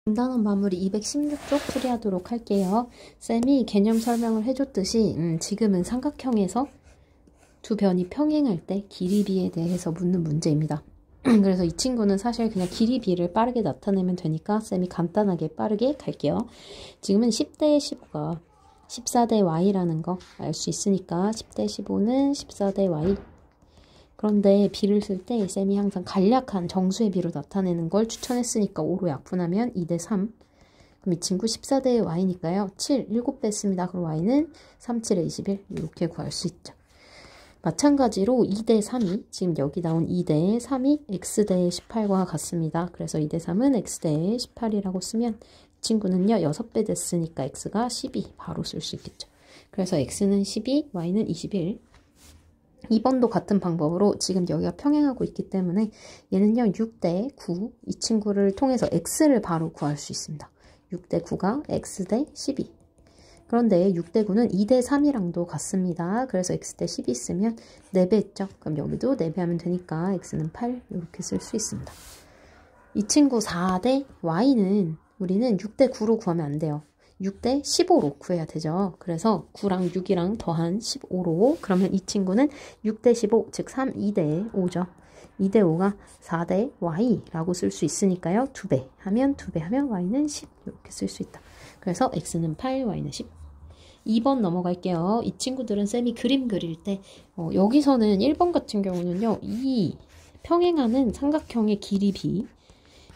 간단한 마무리 216쪽 풀이하도록 할게요. 쌤이 개념 설명을 해줬듯이 지금은 삼각형에서 두 변이 평행할 때 길이 비에 대해서 묻는 문제입니다. 그래서 이 친구는 사실 그냥 길이 비를 빠르게 나타내면 되니까 쌤이 간단하게 빠르게 갈게요. 지금은 10대 15가 14대 y라는 거 알 수 있으니까 10대 15는 14대 y. 그런데 비를 쓸 때 쌤이 항상 간략한 정수의 비로 나타내는 걸 추천했으니까 5로 약분하면 2대 3. 그럼 이 친구 14대 y니까요. 7, 7배 씁니다. 그럼 y는 3, 7에 21 이렇게 구할 수 있죠. 마찬가지로 2대 3이 지금 여기 나온 2대 3이 x대 18과 같습니다. 그래서 2대 3은 x대 18이라고 쓰면 이 친구는요 6배 됐으니까 x가 12 바로 쓸 수 있겠죠. 그래서 x는 12, y는 21. 2번도 같은 방법으로 지금 여기가 평행하고 있기 때문에 얘는요 6대 9 이 친구를 통해서 x를 바로 구할 수 있습니다. 6대 9가 x대 12. 그런데 6대 9는 2대 3이랑도 같습니다. 그래서 x대 12 쓰면 4배 했죠. 그럼 여기도 4배 하면 되니까 x는 8 이렇게 쓸 수 있습니다. 이 친구 4대 y는 우리는 6대 9로 구하면 안 돼요. 6대 15로 구해야 되죠. 그래서 9랑 6이랑 더한 15로 그러면 이 친구는 6대 15, 즉 3, 2대 5죠. 2대 5가 4대 y라고 쓸 수 있으니까요. 2배 하면 y는 10 이렇게 쓸 수 있다. 그래서 x는 8, y는 10. 2번 넘어갈게요. 이 친구들은 쌤이 그림 그릴 때 여기서는 1번 같은 경우는요. 이 평행하는 삼각형의 길이 b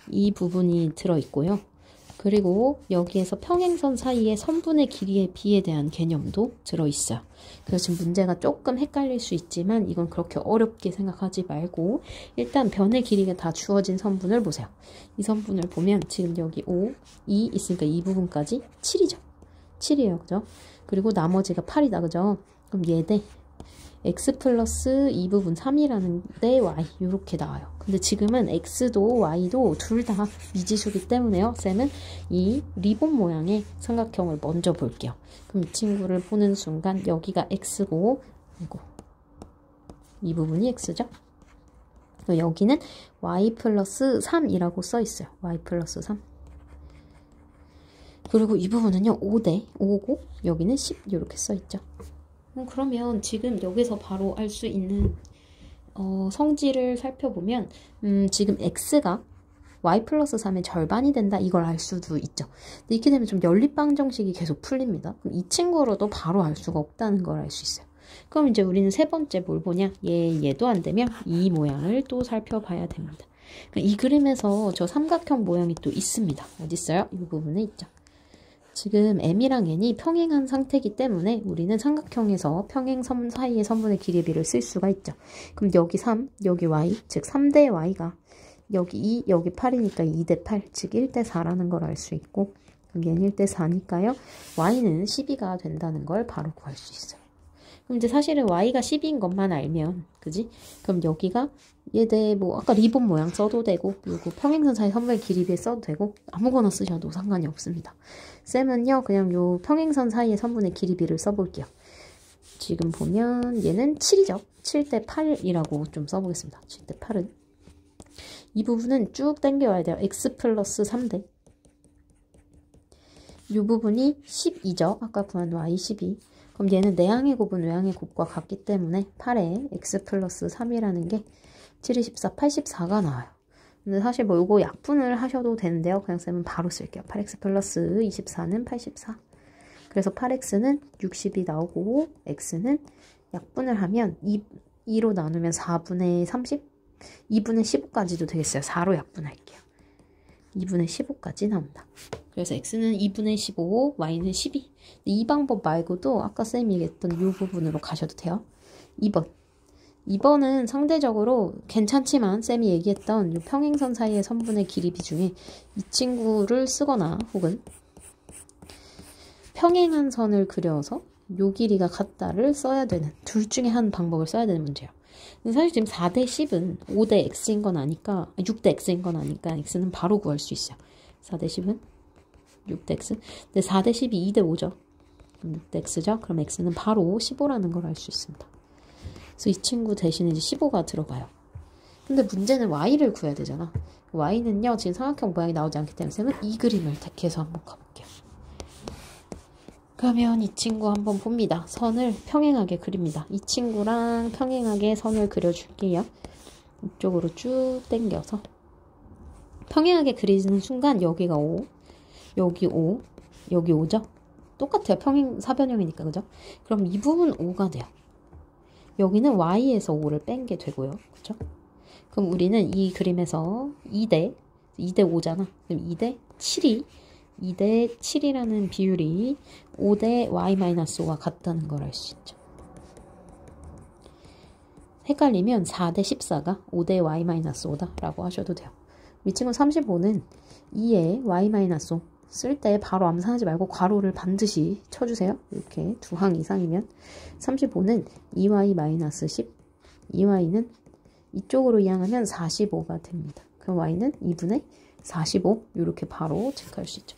이 부분이 들어있고요. 그리고 여기에서 평행선 사이의 선분의 길이의 b에 대한 개념도 들어있어요. 그래서 지금 문제가 조금 헷갈릴 수 있지만 이건 그렇게 어렵게 생각하지 말고 일단 변의 길이가 다 주어진 선분을 보세요. 이 선분을 보면 지금 여기 5, 2 있으니까 이 부분까지 7이죠. 7이에요. 그죠? 그리고 나머지가 8이다. 그죠? 그럼 얘대 x 플러스 이 부분 3이라는 데 y 이렇게 나와요. 근데 지금은 x도 y도 둘 다 미지수기 때문에요. 쌤은 이 리본 모양의 삼각형을 먼저 볼게요. 그럼 이 친구를 보는 순간 여기가 x고 이 부분이 x죠. 여기는 y 플러스 3이라고 써 있어요. y 플러스 3. 그리고 이 부분은요 5대 5고 여기는 10 이렇게 써 있죠. 그러면 지금 여기서 바로 알 수 있는 성질을 살펴보면 지금 x가 y 플러스 3의 절반이 된다 이걸 알 수도 있죠. 근데 이렇게 되면 좀 연립방정식이 계속 풀립니다. 그럼 이 친구로도 바로 알 수가 없다는 걸 알 수 있어요. 그럼 이제 우리는 세 번째 뭘 보냐? 얘도 안 되면 이 모양을 또 살펴봐야 됩니다. 이 그림에서 저 삼각형 모양이 또 있습니다. 어디 있어요? 이 부분에 있죠. 지금 m이랑 n이 평행한 상태이기 때문에 우리는 삼각형에서 평행선 사이의 선분의 길이의 비를 쓸 수가 있죠. 그럼 여기 3, 여기 y, 즉 3대 y가 여기 2, 여기 8이니까 2대 8, 즉 1대 4라는 걸 알 수 있고 그럼 얘는 1대 4니까요. y는 12가 된다는 걸 바로 구할 수 있어요. 그럼 이제 사실은 y가 12인 것만 알면 그지? 그럼 여기가 얘대 뭐 아까 리본 모양 써도 되고 그리고 평행선 사이 선분의 길이 비에 써도 되고 아무거나 쓰셔도 상관이 없습니다. 쌤은요 그냥 요 평행선 사이의 선분의 길이 비를 써볼게요. 지금 보면 얘는 7이죠. 7대 8이라고 좀 써보겠습니다. 7대 8은 이 부분은 쭉 당겨와야 돼요. x 플러스 3대 이 부분이 12죠. 아까 구한 y 12. 그럼 얘는 내항의 곱은 외항의 곱과 같기 때문에 8에 x 플러스 3이라는 게 7, 24, 84가 나와요. 근데 사실 뭐 이거 약분을 하셔도 되는데요. 그냥 쌤은 바로 쓸게요. 8x 플러스 24는 84. 그래서 8x는 60이 나오고 x는 약분을 하면 2로 나누면 4분의 30? 2분의 15까지도 되겠어요. 4로 약분할게요. 2분의 15까지 나온다. 그래서 x는 2분의 15, y는 12. 이 방법 말고도 아까 쌤이 얘기했던 이 부분으로 가셔도 돼요. 2번은 상대적으로 괜찮지만 쌤이 얘기했던 이 평행선 사이의 선분의 길이 비 중에 이 친구를 쓰거나 혹은 평행한 선을 그려서 요 길이가 같다를 써야 되는 둘 중에 한 방법을 써야 되는 문제예요. 근데 사실 지금 4대 10은 5대 x인 건 아니까 6대 x인 건 아니까 x는 바로 구할 수 있어요. 4대 10은 6대 x. 근데 4대 10이 2대 5죠. 6대 x죠. 그럼 x는 바로 15라는 걸 알 수 있습니다. 그래서 이 친구 대신에 이제 15가 들어가요. 근데 문제는 y를 구해야 되잖아. y는요 지금 삼각형 모양이 나오지 않기 때문에 쌤은 이 그림을 택해서 한번 가볼게요. 그러면 이 친구 한번 봅니다. 선을 평행하게 그립니다. 이 친구랑 평행하게 선을 그려줄게요. 이쪽으로 쭉 당겨서 평행하게 그리는 순간 여기가 5, 여기 5, 여기 5죠? 똑같아요. 평행 사변형이니까, 그죠? 그럼 이 부분 5가 돼요. 여기는 y에서 5를 뺀 게 되고요. 그죠? 그럼 우리는 이 그림에서 2대 5잖아. 그럼 2대 7이 2대 7이라는 비율이 5대 y-5와 같다는 걸 알 수 있죠. 헷갈리면 4대 14가 5대 y-5다 라고 하셔도 돼요. 이 친구 35는 2에 y-5 쓸 때 바로 암산하지 말고 괄호를 반드시 쳐주세요. 이렇게 두 항 이상이면 35는 2y-10, 2y는 이쪽으로 이항하면 45가 됩니다. 그럼 y는 2분의 45 이렇게 바로 체크할 수 있죠.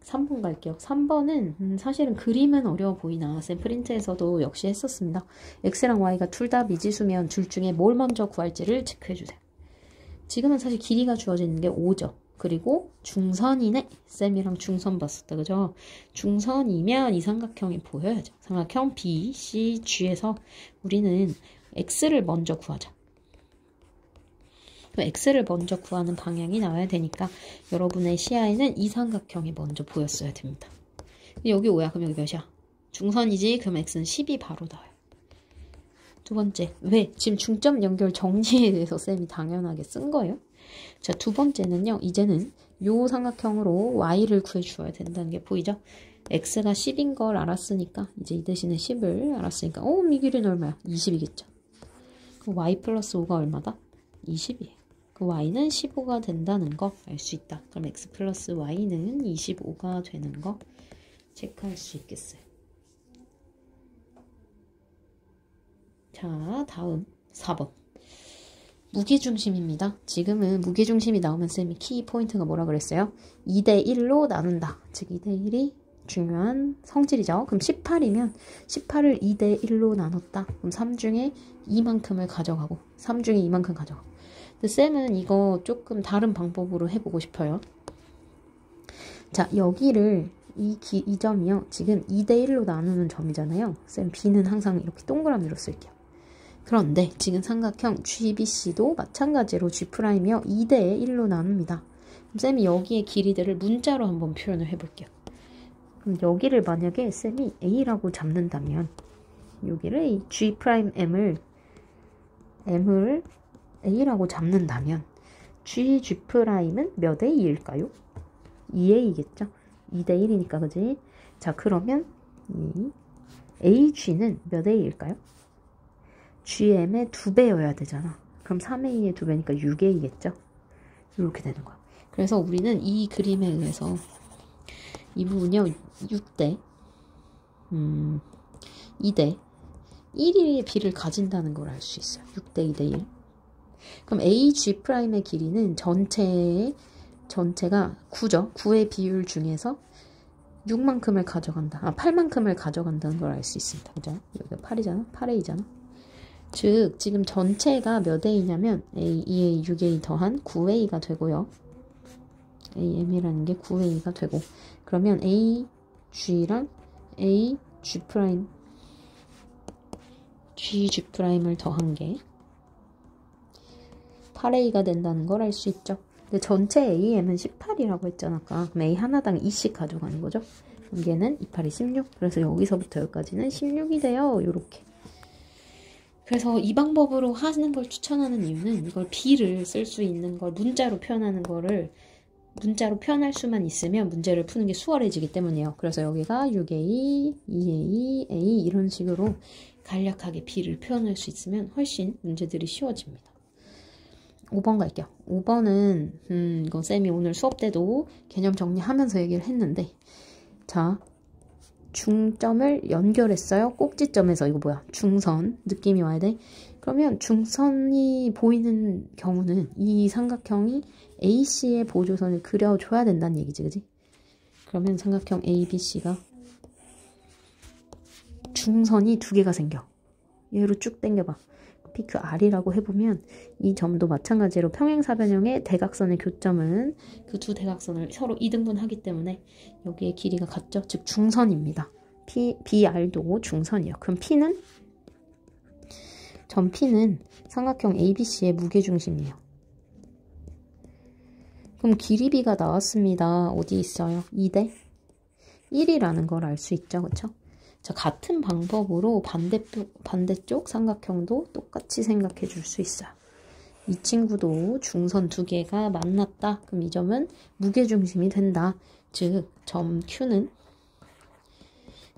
3번 갈게요. 3번은 사실은 그림은 어려워 보이나 쌤 프린트에서도 역시 했었습니다. x랑 y가 둘 다 미지수면 둘 중에 뭘 먼저 구할지를 체크해주세요. 지금은 사실 길이가 주어져 있는 게 5죠. 그리고 중선이네. 쌤이랑 중선 봤었다. 그죠? 중선이면 이 삼각형이 보여야죠. 삼각형 B, C, G에서 우리는 x를 먼저 구하자. x를 먼저 구하는 방향이 나와야 되니까 여러분의 시야에는 이 삼각형이 먼저 보였어야 됩니다. 여기 5야. 그럼 여기 몇이야? 중선이지? 그럼 x는 10이 바로 나와요. 두 번째, 왜? 지금 중점 연결 정리에 대해서 쌤이 당연하게 쓴 거예요. 자, 두 번째는요. 이제는 요 삼각형으로 y를 구해주어야 된다는 게 보이죠? x가 10인 걸 알았으니까 이제 이 대신에 10을 알았으니까 이 길이는 얼마야? 20이겠죠. 그 y 플러스 5가 얼마다? 20이에요. 그 y는 15가 된다는 거 알 수 있다. 그럼 x 플러스 y는 25가 되는 거 체크할 수 있겠어요. 자, 다음 4번. 무게중심입니다. 지금은 무게중심이 나오면 쌤이 키 포인트가 뭐라 그랬어요? 2대 1로 나눈다. 즉 2대 1이 중요한 성질이죠. 그럼 18이면 18을 2대 1로 나눴다. 그럼 3 중에 2만큼을 가져가고 3 중에 2만큼 가져가고. 근데 쌤은 이거 조금 다른 방법으로 해보고 싶어요. 자, 여기를 이 점이요. 지금 2대 1로 나누는 점이잖아요. 쌤 B는 항상 이렇게 동그라미로 쓸게요. 그런데 지금 삼각형 GBC도 마찬가지로 G'이며 2대 1로 나눕니다. 그럼 쌤이 여기의 길이들을 문자로 한번 표현을 해볼게요. 그럼 여기를 만약에 쌤이 A라고 잡는다면 여기를 G'M을 A라고 잡는다면 G'G'은 몇 A일까요? 2A겠죠? 2대 1이니까 그지? 자, 그러면 이 AG는 몇 A일까요? GM의 2배여야 되잖아. 그럼 3A의 2배니까 6A겠죠? 이렇게 되는 거야. 그래서 우리는 이 그림에 의해서 이 부분이요. 6대 2대 1의 비를 가진다는 걸 알 수 있어요. 6대 2대 1. 그럼 AG'의 길이는 전체가 9죠. 9의 비율 중에서 6만큼을 가져간다. 8만큼을 가져간다는 걸 알 수 있습니다. 그죠? 여기가 8이잖아. 8A잖아. 즉 지금 전체가 몇 A냐면 A, 2A, 6A 더한 9A가 되고요. AM이라는 게 9A가 되고 그러면 AG랑 GG'을 더한 게 8A가 된다는 걸 알 수 있죠. 근데 전체 AM은 18이라고 했잖아. 아까. 그럼 A 하나당 2씩 가져가는 거죠. 그럼 얘는 2, 8이 16. 그래서 여기서부터 여기까지는 16이 돼요. 요렇게. 그래서 이 방법으로 하는 걸 추천하는 이유는 이걸 B를 쓸 수 있는 걸 문자로 표현하는 거를 문자로 표현할 수만 있으면 문제를 푸는 게 수월해지기 때문이에요. 그래서 여기가 6A, 2A, A 이런 식으로 간략하게 B를 표현할 수 있으면 훨씬 문제들이 쉬워집니다. 5번 갈게요. 5번은 이건 쌤이 오늘 수업 때도 개념 정리하면서 얘기를 했는데 자, 중점을 연결했어요. 꼭지점에서 이거 뭐야? 중선 느낌이 와야 돼. 그러면 중선이 보이는 경우는 이 삼각형이 AC의 보조선을 그려줘야 된다는 얘기지, 그지? 그러면 삼각형 ABC가 중선이 2개가 생겨. 얘로 쭉 당겨봐. PQR이라고 해보면 이 점도 마찬가지로 평행사변형의 대각선의 교점은 그 두 대각선을 서로 이등분하기 때문에 여기에 길이가 같죠. 즉 중선입니다. BR도 중선이에요. 그럼 P는? 점 P는 삼각형 ABC의 무게중심이에요. 그럼 길이 B가 나왔습니다. 어디 있어요? 2대 1이라는 걸 알 수 있죠. 그쵸? 자, 같은 방법으로 반대쪽 삼각형도 똑같이 생각해 줄 수 있어요. 이 친구도 중선 두 개가 만났다. 그럼 이 점은 무게중심이 된다. 즉, 점 Q는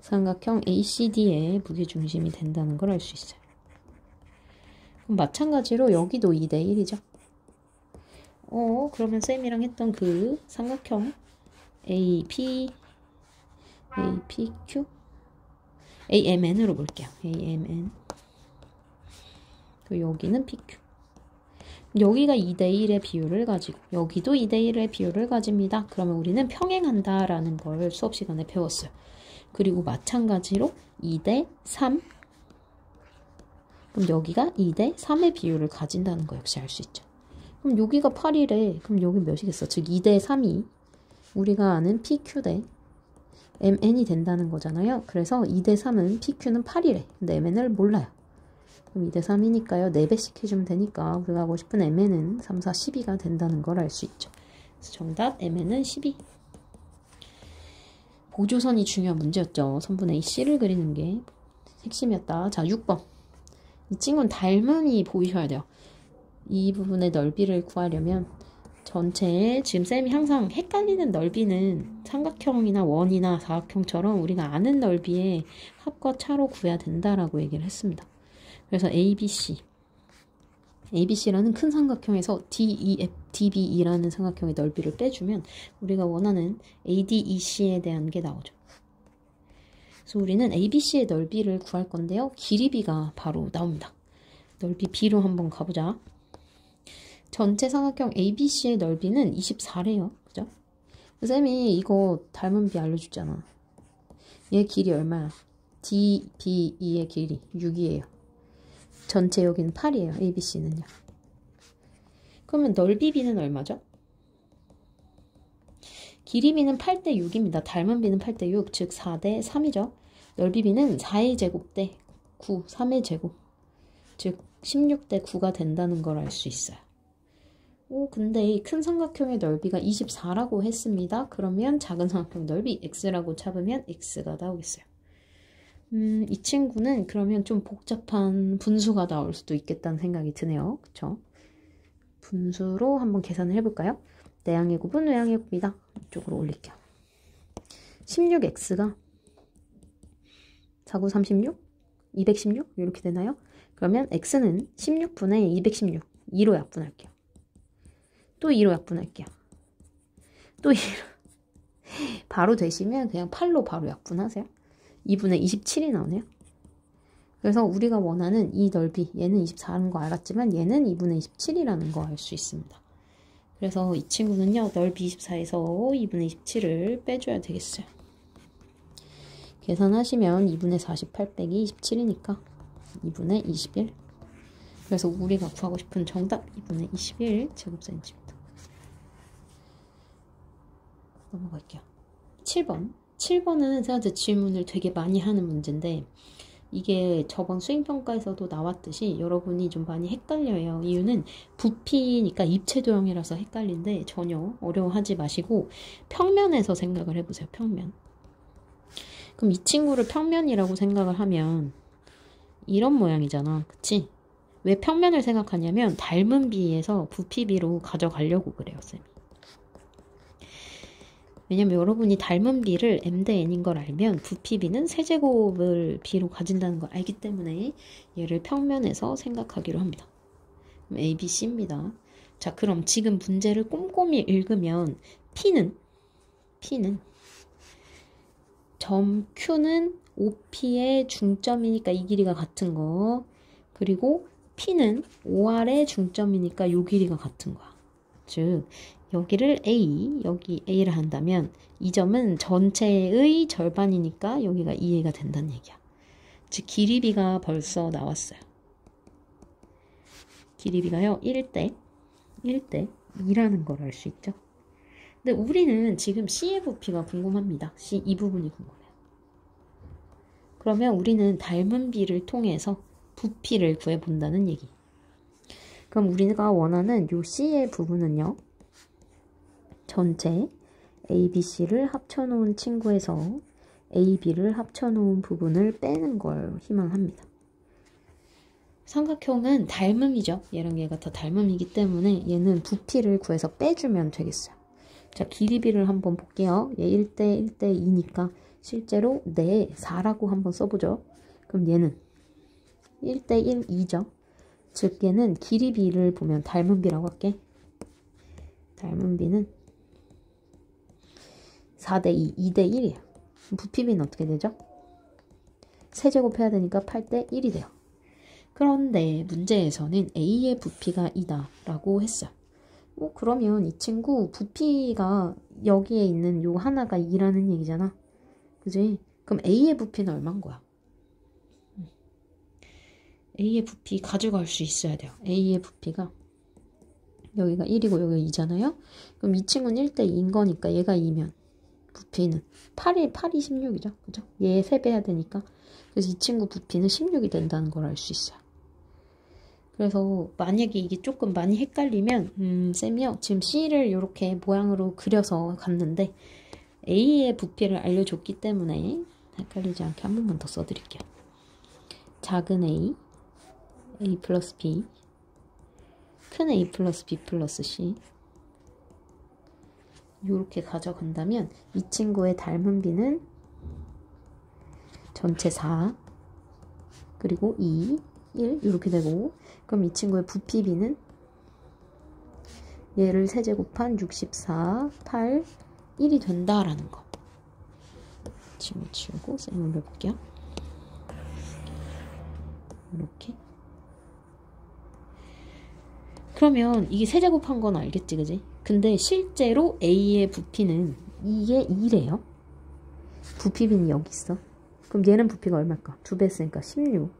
삼각형 ACD의 무게중심이 된다는 걸 알 수 있어요. 그럼 마찬가지로 여기도 2대 1이죠. 그러면 쌤이랑 했던 그 삼각형 APQ AMN으로 볼게요. AMN. 또 여기는 PQ. 여기가 2대1의 비율을 가지고 여기도 2대1의 비율을 가집니다. 그러면 우리는 평행한다라는 걸 수업 시간에 배웠어요. 그리고 마찬가지로 2대3. 그럼 여기가 2대3의 비율을 가진다는 거 역시 알 수 있죠. 그럼 여기가 8이래. 그럼 여기 몇이겠어? 즉 2대3이 우리가 아는 PQ 대 MN이 된다는 거잖아요. 그래서 2대3은 PQ는 8이래. 근데 MN을 몰라요. 그럼 2대3이니까요. 4배씩 해주면 되니까 우리가 하고 싶은 MN은 3, 4, 12가 된다는 걸 알 수 있죠. 그래서 정답 MN은 12. 보조선이 중요한 문제였죠. 선분 AC를 그리는 게 핵심이었다. 자, 6번. 이 친구는 닮은이 보이셔야 돼요. 이 부분의 넓이를 구하려면 전체에 지금 쌤이 항상 헷갈리는 넓이는 삼각형이나 원이나 사각형처럼 우리가 아는 넓이의 합과 차로 구해야 된다라고 얘기를 했습니다. 그래서 ABC라는 큰 삼각형에서 DEF, DBE라는 삼각형의 넓이를 빼주면 우리가 원하는 ADEC에 대한 게 나오죠. 그래서 우리는 ABC의 넓이를 구할 건데요. 길이 B가 바로 나옵니다. 넓이 B로 한번 가보자. 전체 삼각형 ABC의 넓이는 24래요. 그죠? 쌤이 이거 닮은 비 알려줬잖아. 얘 길이 얼마야? DBE의 길이 6이에요. 전체 여기는 8이에요. ABC는요. 그러면 넓이 B는 얼마죠? 길이 B는 8대 6입니다. 닮은 B는 8대 6, 즉 4대 3이죠. 넓이 B는 4의 제곱 대 9, 3의 제곱, 즉 16대 9가 된다는 걸 알 수 있어요. 근데 이 큰 삼각형의 넓이가 24라고 했습니다. 그러면 작은 삼각형 넓이 x라고 잡으면 x가 나오겠어요. 이 친구는 그러면 좀 복잡한 분수가 나올 수도 있겠다는 생각이 드네요. 그쵸? 분수로 한번 계산을 해볼까요? 내항의 곱은 외항의 곱이다. 이쪽으로 올릴게요. 16x가 4, 9, 36? 216? 이렇게 되나요? 그러면 x는 16분의 216. 2로 약분할게요. 또 2로 약분할게요. 또 2로. 바로 되시면 그냥 8로 바로 약분하세요. 2분의 27이 나오네요. 그래서 우리가 원하는 이 넓이, 얘는 24라는 거 알았지만 얘는 2분의 27이라는 거 알 수 있습니다. 그래서 이 친구는요, 넓이 24에서 2분의 27을 빼줘야 되겠어요. 계산하시면 2분의 48 빼기 27이니까 2분의 21. 그래서 우리가 구하고 싶은 정답 2분의 21 제곱센티미터. 넘어갈게요. 7번. 7번은 저한테 질문을 되게 많이 하는 문제인데 이게 저번 수행평가에서도 나왔듯이 여러분이 좀 많이 헷갈려요. 이유는 부피니까 입체도형이라서 헷갈린데 전혀 어려워하지 마시고 평면에서 생각을 해보세요. 평면. 그럼 이 친구를 평면이라고 생각을 하면 이런 모양이잖아. 그치? 왜 평면을 생각하냐면 닮은 비에서 부피 비로 가져가려고 그래요. 쌤이. 왜냐면 여러분이 닮은 비를 m 대 n인 걸 알면 부피 비는 세제곱을 비로 가진다는 걸 알기 때문에 얘를 평면에서 생각하기로 합니다. 그럼 A, B, C입니다. 자, 그럼 지금 문제를 꼼꼼히 읽으면 P는 점 Q는 OP의 중점이니까 이 길이가 같은 거, 그리고 P는 OR의 중점이니까 이 길이가 같은 거야. 즉 여기를 A, 여기 A를 한다면 이 점은 전체의 절반이니까 여기가 2A가 된다는 얘기야. 즉 길이 B가 벌써 나왔어요. 길이비가요 1대 2라는 걸 알 수 있죠. 근데 우리는 지금 C의 부피가 궁금합니다. C 이 부분이 궁금해요. 그러면 우리는 닮은 비를 통해서 부피를 구해본다는 얘기. 그럼 우리가 원하는 요 C의 부분은요. 전체 A, B, C를 합쳐놓은 친구에서 A, B를 합쳐놓은 부분을 빼는 걸 희망합니다. 삼각형은 닮음이죠. 얘랑 얘가 다 닮음이기 때문에 얘는 부피를 구해서 빼주면 되겠어요. 자, 길이비를 한번 볼게요. 얘 1대 2니까 실제로 4라고 한번 써보죠. 그럼 얘는 1대 2죠. 즉 얘는 길이비를 보면 닮음비라고 할게. 닮음비는 4대 2대 1이에요. 부피비는 어떻게 되죠? 세제곱 해야 되니까 8대 1이 돼요. 그런데 문제에서는 A의 부피가 2다 라고 했어요. 그러면 이 친구 부피가 여기에 있는 요 하나가 2라는 얘기잖아. 그지? 그럼 A의 부피는 얼마인 거야? A의 부피 가져갈 수 있어야 돼요. A의 부피가 여기가 1이고 여기가 2잖아요. 그럼 이 친구는 1대 2인 거니까 얘가 2면 부피는 8이 16이죠. 그죠? 얘 3배 해야 되니까. 그래서 이 친구 부피는 16이 된다는 걸 알 수 있어요. 그래서 만약에 이게 조금 많이 헷갈리면 쌤이요. 지금 C를 이렇게 모양으로 그려서 갔는데 A의 부피를 알려줬기 때문에 헷갈리지 않게 한 번만 더 써드릴게요. 작은 A, A 플러스 B, 큰 A 플러스 B 플러스 C 이렇게 가져간다면 이 친구의 닮은 비는 전체 4 그리고 2, 1 이렇게 되고 그럼 이 친구의 부피비는 얘를 세제곱한 64, 8, 1이 된다라는 거. 친구 치우고 쌤을 해볼게요. 이렇게. 그러면 이게 세제곱한 건 알겠지, 그지? 근데 실제로 A의 부피는 이게 2래요. 부피비는 여기 있어. 그럼 얘는 부피가 얼마일까? 2배 했으니까 16.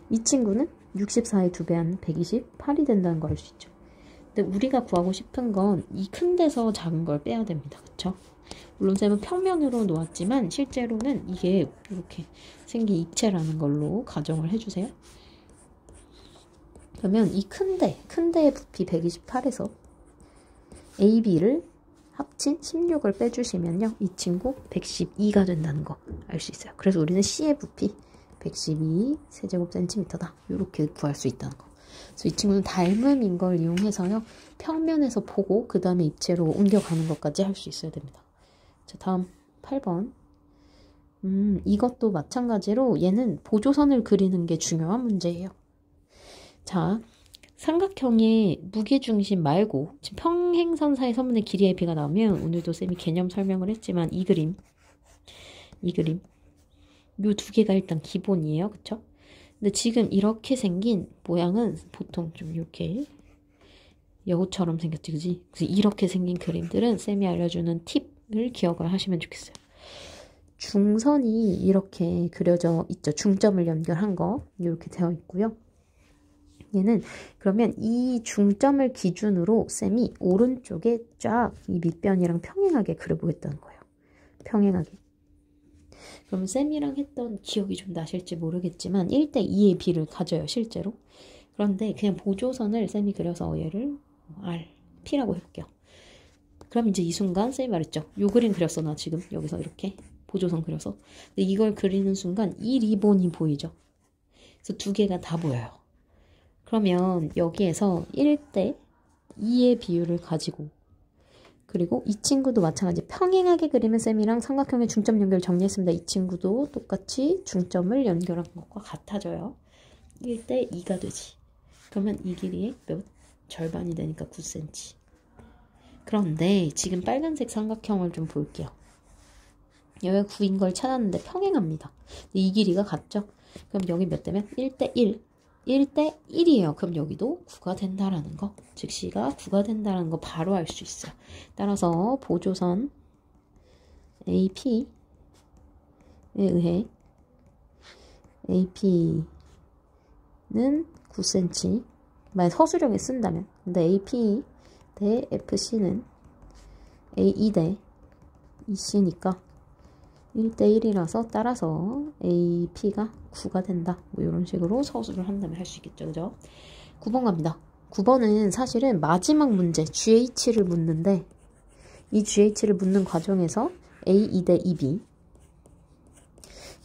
이 친구는 64의 2배 한 128이 된다는 걸 알 수 있죠. 근데 우리가 구하고 싶은 건 이 큰 데서 작은 걸 빼야 됩니다. 그쵸? 물론 쌤은 평면으로 놓았지만 실제로는 이게 이렇게 생긴 입체라는 걸로 가정을 해주세요. 그러면 이 큰 데의 부피 128에서 A, B를 합친 16을 빼주시면요. 이 친구 112가 된다는 거 알 수 있어요. 그래서 우리는 C의 부피 112 세제곱 센티미터다. 이렇게 구할 수 있다는 거. 그래서 이 친구는 닮음인 걸 이용해서요. 평면에서 보고 그 다음에 입체로 옮겨가는 것까지 할 수 있어야 됩니다. 자, 다음 8번. 이것도 마찬가지로 얘는 보조선을 그리는 게 중요한 문제예요. 자, 삼각형의 무게중심 말고 지금 평행선 사이 선분의 길이의 비가 나오면 오늘도 쌤이 개념 설명을 했지만 이 그림 요 두 개가 일단 기본이에요. 그쵸? 근데 지금 이렇게 생긴 모양은 보통 좀 이렇게 여우처럼 생겼지, 그지? 그래서 이렇게 생긴 그림들은 쌤이 알려주는 팁을 기억을 하시면 좋겠어요. 중선이 이렇게 그려져 있죠. 중점을 연결한 거 이렇게 되어 있고요. 얘는 그러면 이 중점을 기준으로 쌤이 오른쪽에 쫙 이 밑변이랑 평행하게 그려보겠다는 거예요. 평행하게. 그러면 쌤이랑 했던 기억이 좀 나실지 모르겠지만 1대 2의 비를 가져요. 실제로. 그런데 그냥 보조선을 쌤이 그려서 얘를 R, P라고 해볼게요. 그럼 이제 이 순간 쌤이 말했죠. 요 그림 그렸어 나 지금 여기서 이렇게 보조선 그려서. 근데 이걸 그리는 순간 이 리본이 보이죠. 그래서 두 개가 다 보여요. 그러면 여기에서 1대 2의 비율을 가지고 그리고 이 친구도 마찬가지 평행하게 그리면 쌤이랑 삼각형의 중점 연결 정리했습니다. 이 친구도 똑같이 중점을 연결한 것과 같아져요. 1대 2가 되지. 그러면 이 길이의 몇? 절반이 되니까 9cm. 그런데 지금 빨간색 삼각형을 좀 볼게요. 여기가 9인 걸 찾았는데 평행합니다. 이 길이가 같죠? 그럼 여기 몇 되면? 1대 1. 1대 1이에요. 그럼 여기도 9가 된다라는 거. 즉 C가 9가 된다라는 거 바로 알 수 있어요. 따라서 보조선 AP에 의해 AP는 9cm, 만약 서술형에 쓴다면. 근데 AP 대 FC는 AE 대 EC니까 1대1이라서 따라서 AP가 9가 된다. 뭐 이런 식으로 서술을 한다면 할 수 있겠죠. 그죠? 9번 갑니다. 9번은 사실은 마지막 문제 GH를 묻는데 이 GH를 묻는 과정에서 A2 대 2B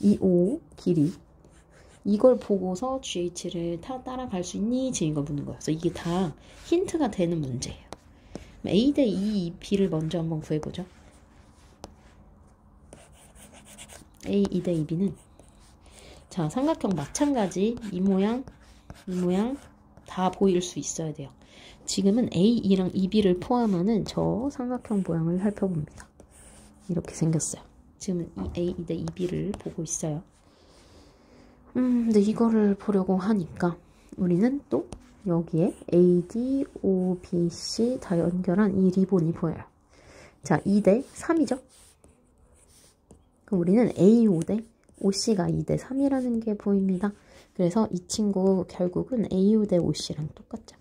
2O 길이 이걸 보고서 GH를 따라갈 수 있니? 지금 이걸 묻는 거예요. 그래서 이게 다 힌트가 되는 문제예요. A 대 2B를 먼저 한번 구해보죠. A, 2 대 2B는 자 삼각형 마찬가지 이 모양 다 보일 수 있어야 돼요. 지금은 A, 2랑 2B를 포함하는 저 삼각형 모양을 살펴봅니다. 이렇게 생겼어요. 지금은 A, 2 대 2B를 보고 있어요. 근데 이거를 보려고 하니까 우리는 또 여기에 AD, OBC 다 연결한 이 리본이 보여요. 자, 2 대 3이죠? 그럼 우리는 A5 대 OC가 2 대 3이라는 게 보입니다. 그래서 이 친구 결국은 A5 대 OC랑 똑같죠.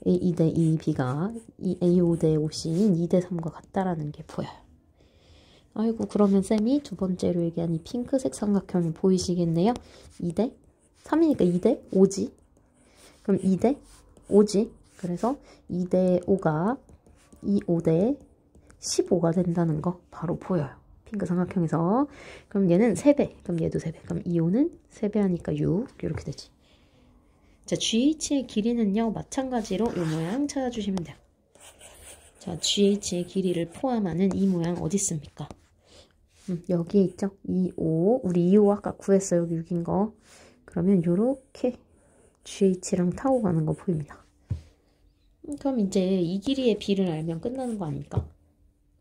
A2 대 2B가 A5 대 OC인 2 대 3과 같다라는 게 보여요. 아이고 그러면 쌤이 두 번째로 얘기한 이 핑크색 삼각형이 보이시겠네요. 2 대 3이니까 2 대 5지. 그럼 2 대 5지. 그래서 2 대 5가 5 대 15가 된다는 거 바로 보여요. 핑크 삼각형에서. 그럼 얘는 3배. 그럼 얘도 3배. 그럼 2호는 3배 하니까 6. 이렇게 되지. 자, GH의 길이는요. 마찬가지로 이 모양 찾아주시면 돼요. 자, GH의 길이를 포함하는 이 모양 어디 있습니까? 여기에 있죠. 2, 5. 우리 2, 5 아까 구했어요. 여기 6인 거. 그러면 요렇게 GH랑 타고 가는 거 보입니다. 그럼 이제 이 길이의 B를 알면 끝나는 거 아닙니까?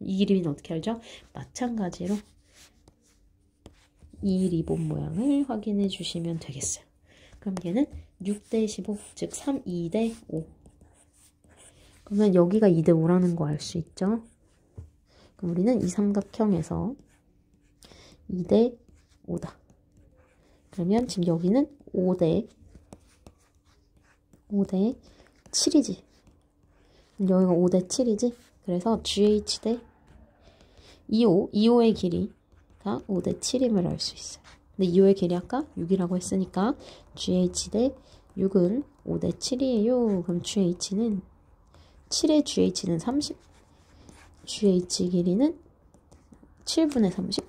이 길이는 어떻게 알죠? 마찬가지로 이 리본 모양을 확인해 주시면 되겠어요. 그럼 얘는 6 대 15, 즉 3, 2 대 5. 그러면 여기가 2 대 5라는 거 알 수 있죠? 그럼 우리는 이 삼각형에서 2 대 5다. 그러면 지금 여기는 5 대 7이지. 여기가 5 대 7이지. 그래서 GH 대 2호의 길이가 5 대 7임을 알 수 있어요. 근데 2호의 길이 아까 6이라고 했으니까 GH 대 6은 5 대 7이에요. 그럼 GH는 7의 GH는 30. GH 길이는 7분의 30.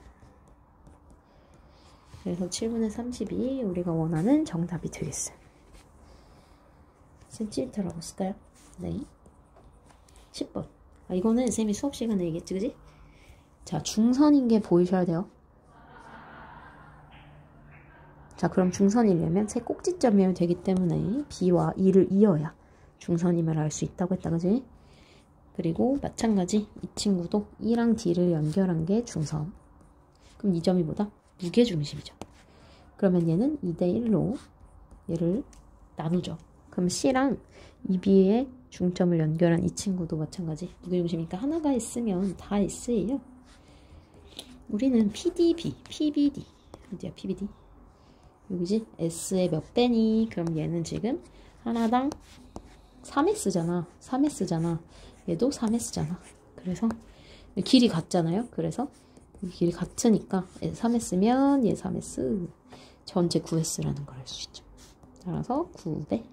그래서 7분의 30이 우리가 원하는 정답이 되겠어요. 센티미터라고 쓸까요? 네. 10번. 이거는 쌤이 수업 시간에 얘기했지, 그지? 자, 중선인 게 보이셔야 돼요. 자, 그럼 중선이려면 세 꼭지점이어야 되기 때문에 B와 E를 이어야 중선임을 알 수 있다고 했다, 그지? 그리고 마찬가지 이 친구도 E랑 D를 연결한 게 중선. 그럼 이 점이 뭐다? 무게중심이죠. 그러면 얘는 2 대 1로 얘를 나누죠. 그럼 C랑 2B의 중점을 연결한 이 친구도 마찬가지 무게중심이니까 하나가 있으면 다 S예요. 우리는 PDB, PBD 어디야 PBD? 여기지? S의 몇 배니? 그럼 얘는 지금 하나당 3S잖아. 3S잖아. 얘도 3S잖아. 그래서 길이 같잖아요. 그래서 길이 같으니까 3S면 얘 3S 전체 9S라는 걸 알 수 있죠. 따라서 9배